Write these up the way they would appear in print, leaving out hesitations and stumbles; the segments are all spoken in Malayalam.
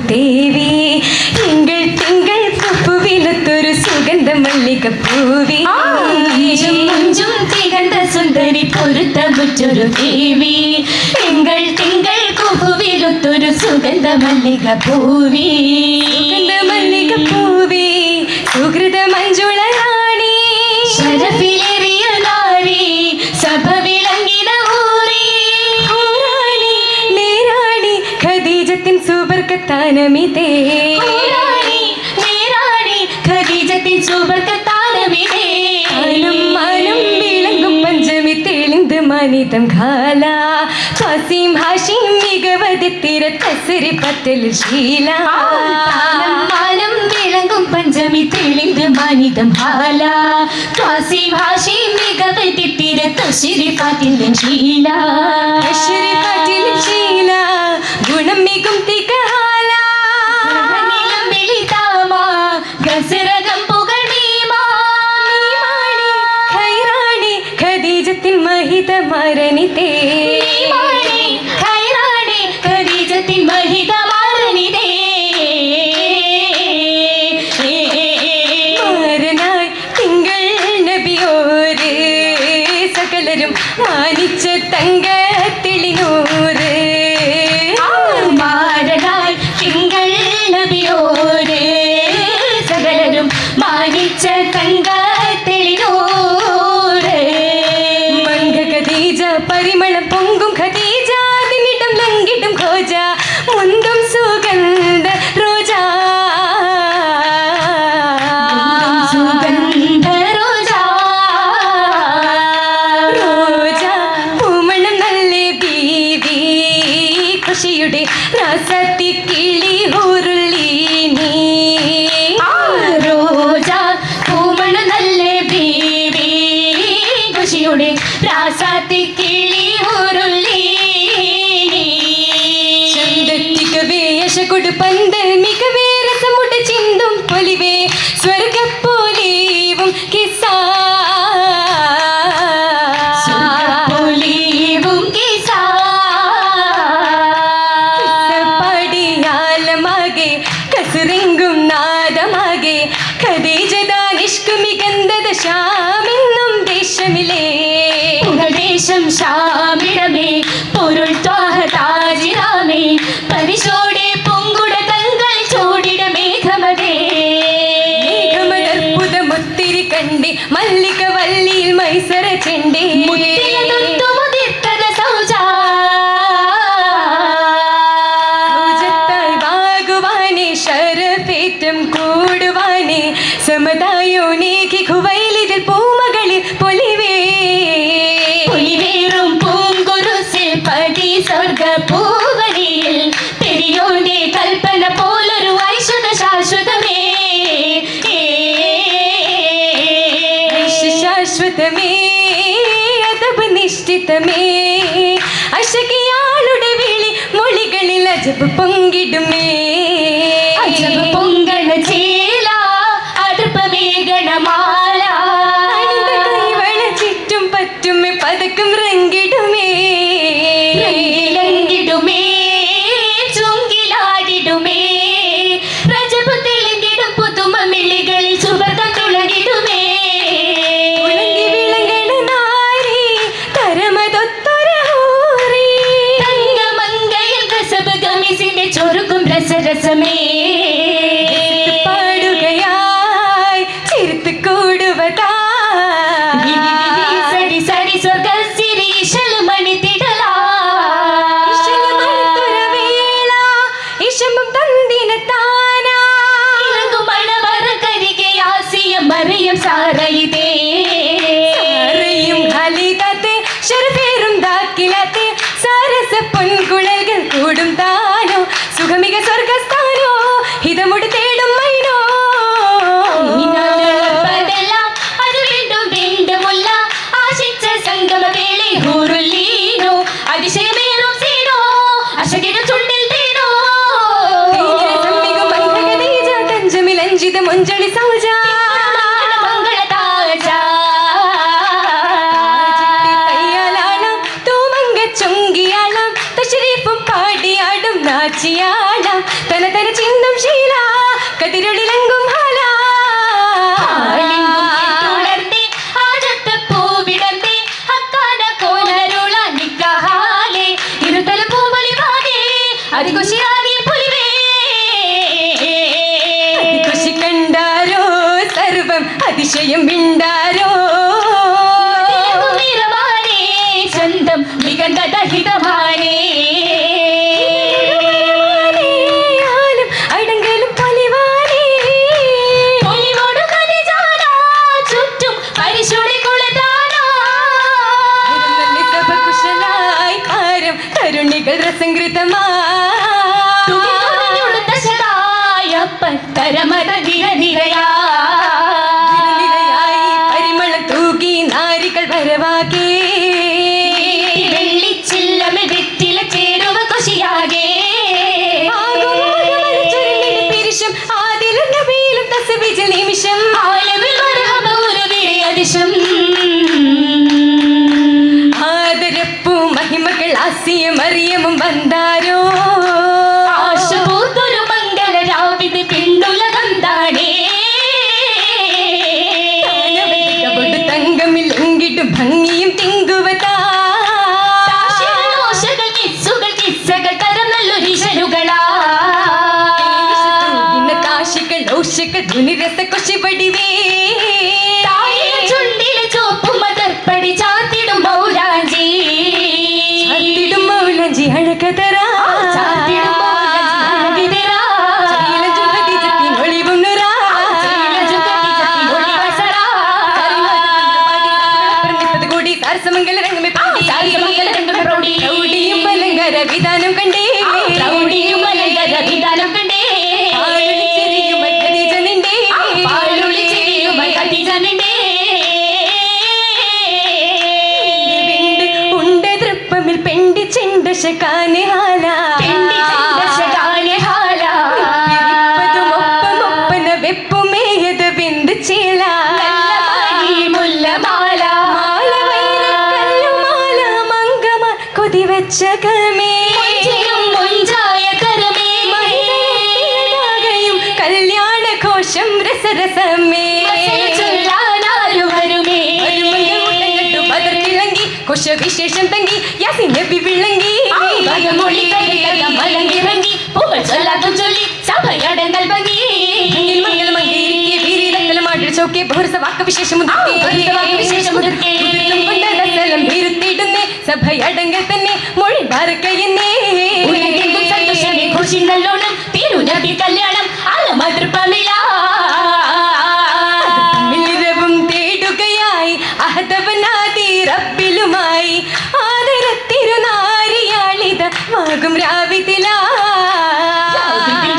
தேவி எங்கள் திங்கள் குப்புவிலத்தொரு சுகந்த மல்லிகை பூவி மஞ்சும் திகழ்ந்த சுந்தரி பொருத்த முற்றொரு தேவி எங்கள் திங்கள் குப்புவிலத்தொரு சுகந்த மல்லிகை பூவி சுகந்த மல்லிகை பூவி சுகிருத மஞ்சுள ராணி ശരഫിലേറിയ നാരി സഭ വിളങ്ങിന ഊരി ഊരാണി നേരാണി ഖദീജത്തിൻ സുബർക്കത്താനമിതേ ഊരാണി നേരാണി ഖദീജത്തിൻ സുബർക്കത്താനമിതേ മാനം മാനം വിളങ്ങും പഞ്ചമി തെളിந்து മനിതം ഖാല ഖാസിം ഹാഷിം മികവതിത്തിര തസ്രി പത്തിൽ ശീല മാനം വിളങ്ങും പഞ്ചമി തെളിந்து മനിതം ഹാല ഖാസിം ഹാഷിം മികവതിത്തിര തസ്രി പത്തിൽ ശീല തസ്രി പത്തിൽ ശീല ഗുണം മികും തികഹാല നീലം വെളിതാമ ഗസരകം പുകഴീമാ നീമാണി ഖൈറാണി ഖദീജത്തിൻ മഹിത മരണിതേ നീമാണി ഖൈറാണി ഖദീജത്തിൻ മഹിത മരണിതേ മാരനായി തിങ്കൾ നബിയോര് സകലരും മാനിച്ച തങ്കത്തിളിനൂറ് മാരനായി തിങ്കൾ നബിയോര് സകലരും മാനിച്ച തങ്കത്തെളിനൂറ് മംഗ ഖദീജ പരിമളം പൊങ്കും ഖദീജ അതിനിടം ലംഘിടും ഖോജ മുന്തും സുഗന്ധ റോജ സുഗന്ധ റോജ റോജ പൂമണം നല്ലേ ബീവി ഖുഷിയുടെ രാസത്തി കിളി ഹൂറുള്ളി നീ റോജ പൂമണ നല്ല ബീവി ഖുഷിയുടെ രാസാത്തി കിളി ഉരുളി ചന്തത്തികവേ യശകൊടു പന്തൽ മികവേ രസമുട ചിന്തും പൊലിവേ സ്വർഗപ്പോലീവും കിസാ പൊലിവും കിസാ പടിയാലമാകെ കസുറിങ്കും നാദമാകെ ഖദീജദ നിഷ്കുമികന്ധത ശ്യാമെന്നും ദേശമിലേ ദേശം ഷാമിടമേ പൊരുൾ ത്വാഹ താജിറാമേ പരിശോടെ പൊങ്കുട തങ്ങൾ ചോടിട മേഘമതേ മേഘമതർപ്പുതമൊത്തിരി കണ്ടി മല്ലിക വല്ലിയിൽ മൈസര ചെണ്ടി സൗജത്തായി വാകുവാനേ ശരഫേറ്റം കൂടുവാനേ സമതായോ നീക്കി ഖുവൈലിദിൽ പൂമകളിൽ പൊലിവേ പൊലിവേറും പൂങ്കുരുസിൽ പതി സ്വർഗ പൂവരിയിൽ പെരിയോന്റെ കൽപ്പന പോലൊരു ഐശ്വര്യ ശാശ്വതമേ ശാശ്വതമേ അതബ് നിശ്ചിതമേ അശകിയാളുടെ വിളി മൊഴികളിൽ അജബ് പൊങ്കിടുമേ അജബ് പൊങ്കണ ചേല അടുപ്പമേഘണമാല അണിந்த കൈവള ചുറ്റും പറ്റുമേ പതക്കും റങ്കിടുമേ രംഗിലങ്കിടുമേ ചുങ്കിലാടിടുമേ രജബ് തെളിഞ്ഞിടും പുതുമ മിളികളിൽ സുവർഗം തുളങ്ങിടുമേ ഉളങ്ങി വിളങ്ങണ നാരി തരമതൊത്തൊരഹൂറി തങ്കമങ്കയിൽ കസബ് ഗമിസിന്റെ ചൊരുക്കും രസരസമേ പാടുകയായി ചിരിത്ത് കൂടുവതായി സരി സരി സ്വർഗസിരി ഇശലുമണിത്തിടലാ ഇശലുമണിത്തൊരവേള ഇശമും തന്തിന താനാ ഇറങ്ങും മണവറ കരികെ ആസിയ മറിയം സാറയിതേ സാറയും ഖലീദത്തെ ശരഫേറും ദാക്കിലത്തെ സാരസ പൊൻകുഴൽകൾ കൂടും താനോ സുഖമിക സ്വർഗസ്ഥാനോ ഹിതമുടി തേടും മൈനോ പതെല്ലാം അത് വീണ്ടും വീണ്ടുമുള്ള ആശിച്ച സംഗമവേളെ ഹൂറുല്ലീനോ അതിശയമേറും സീനോ അശകിന ചുണ്ടിൽ തീനോ തഞ്ചമിലഞ്ചിത മുഞ്ചളി സൗജ മംഗള താജ തയ്യാലാളം തൂമങ്ക ചുങ്കിയാളം തശ്രീഫും പാടിയാടും നാച്ചിയാടാം തന തന അതികുശിയാകിയ പുലിവേ അതികുശി കണ്ടാരോ സർവം അതിശയം മിണ്ടാരോ നിറമാനേ ചന്തം നികണ്ടഹിതമാനേ അടങ്കലും പൊലിവാനേ പൊലിവോടു കതിജാനാ ചുറ്റും പരിശുടി കുളിതാനാ സഭ കുശലായി കാരം തരുണികൾ തുടിതുടിഞ്ഞുടുത്തശരായപ്പൻ തരമത നിരനിരയാ നിരനിരയായി പരിമളം തൂകി നാരികൾ വരവാകേ വെള്ളിച്ചില്ലമെ വെറ്റില ചേരുവ കുശിയാകേ പിരിശം ആദിലും നബിയിലും തസ്ബീഹിൽ നിമിഷം ആലവിൽ മർഹബ ഉരുവിലെ അതിശം ആദരപ്പൂ മഹിമകൾ ആസിയ മറിയമും വந்தாരോ ആശപൂർത്തൊരു മംഗള രാവിത് പിണ്ടുലകന്താടേ തങ്കമിൽ എങ്കിട്ടും ഭംഗിയും തിങ്കുവതാ ദോഷകൾ കിസ്സുകൾ കിസ്സകൾ തരം നല്ലൊരിശലുകളാ താശികൾ ഔഷകൾ ധുനിരസ കൊശിപടിവേ താഴെ ചുണ്ടിലെ ചോപ്പും മതർപ്പടി ചാത്തിടും മൗലാഞ്ചി ചാത്തിടും മൗലഞ്ചി അഴകതരാ ചാത്തിടും മൗലാഞ്ചി അഴകിതരാ. ശൈലജും ഖദീജത്തിൻ ഒളിവുണ്ണുരാ ശൈലജും ഖദീജത്തിൻ ഒളിവസരാ. പറഞ്ഞിപ്പത് കൂടി സാരസമംഗല രംഗമേ സാരസമംഗല രംഗമേ പ്രൗഢി. പ്രൗഢിയും അലങ്കാര വിധാനം കണ്ടേ പ്രൗഢിയും അലങ്കാര വിധാനം കണ്ടേ. പാലൊളിച്ചിരിയുമായി ഖദീജ നിന്റെ പാലൊളിച്ചിരിയുമായി ഖദീജ നിന്റെ. വിണ്ട് ഉണ്ട തൃപ്പമിൽ പെണ്ടി ചെണ്ട ശകാനെ ഹാല പെണ്ടി ചെണ്ട ശകാനെ ഹാല. ഒപ്പമൊപ്പന വെപ്പുമേയത് ബിന്ദു ചേല നല്ല മണി മുല്ലമാല. മാല വൈരക്കല്ലുമാല മംഗമ കൊതിവച്ചകമേ മൊഞ്ചിലും മൊഞ്ചായ കരമേ. യും കല്യാണഘോഷം രസരസമേ മസൽ ചൊല്ലാനാരു വരുമേ. വിശേഷം തങ്കി യാസിൻ നബി വിളങ്ങി ഭയമൊളി കരുതക മലങ്ങിറങ്ങി പൂക്കൾ ചൊല്ലാത്തും ചൊല്ലി സഭയടങ്ങൽ ഭംഗി. സഭയടങ്കൽ തന്നെ മൊഴി ഭാരക്കയെന്നേ ഉലകെങ്കും സന്തോഷമേ ഘോഷി നല്ലോണം തിരുനബി കല്യാണം അല്ല മാതൃപ്പമില. മിലിരവും തേടുകയായി അഹദവനാദി റബ്ബിലുമായി ആദരത്തിരുനാരിയാളിത വാകും രാവിതിലാ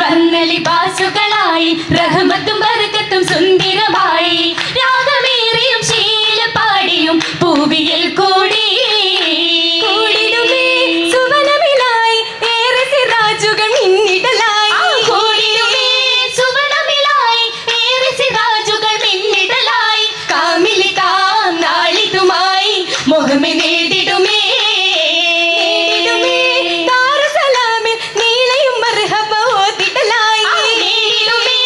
വന്നലി ബാസുകളായി റഹ്മത്തും ബർക്കത്തും സുന്ദരമായി രാഗമേറിയും ശീലപാടിയും പൂവിയിൽ കൂടി കൂടിടുമേ സുവനമിലായി ഏറെ സിറാജുകൾ മിന്നിടലായി കൂടിയുമേ സുവർണമിലായി ഏറെ സിറാജുകൾ മിന്നിടലായി കാമിലി കാം നാളിതുമായി മുഖമേ നേടിടുമേ നേടിടുമേ ദാറുസലാമിൽ നീലയും മർഹബ ഓതിടലായി നേടിടുമേ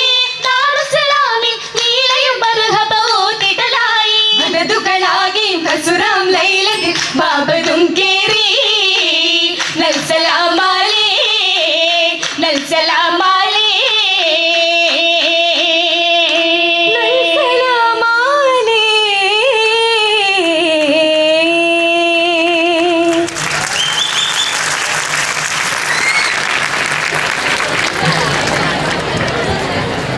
ദാറുസലാമിൽ നീലയും മർഹബ ഓതിടലായി മദദുകളാകെയും കസുറാം ലൈലത്തിൽ ബാബതും കേറി നൽസലാമാലേ നൽസലാം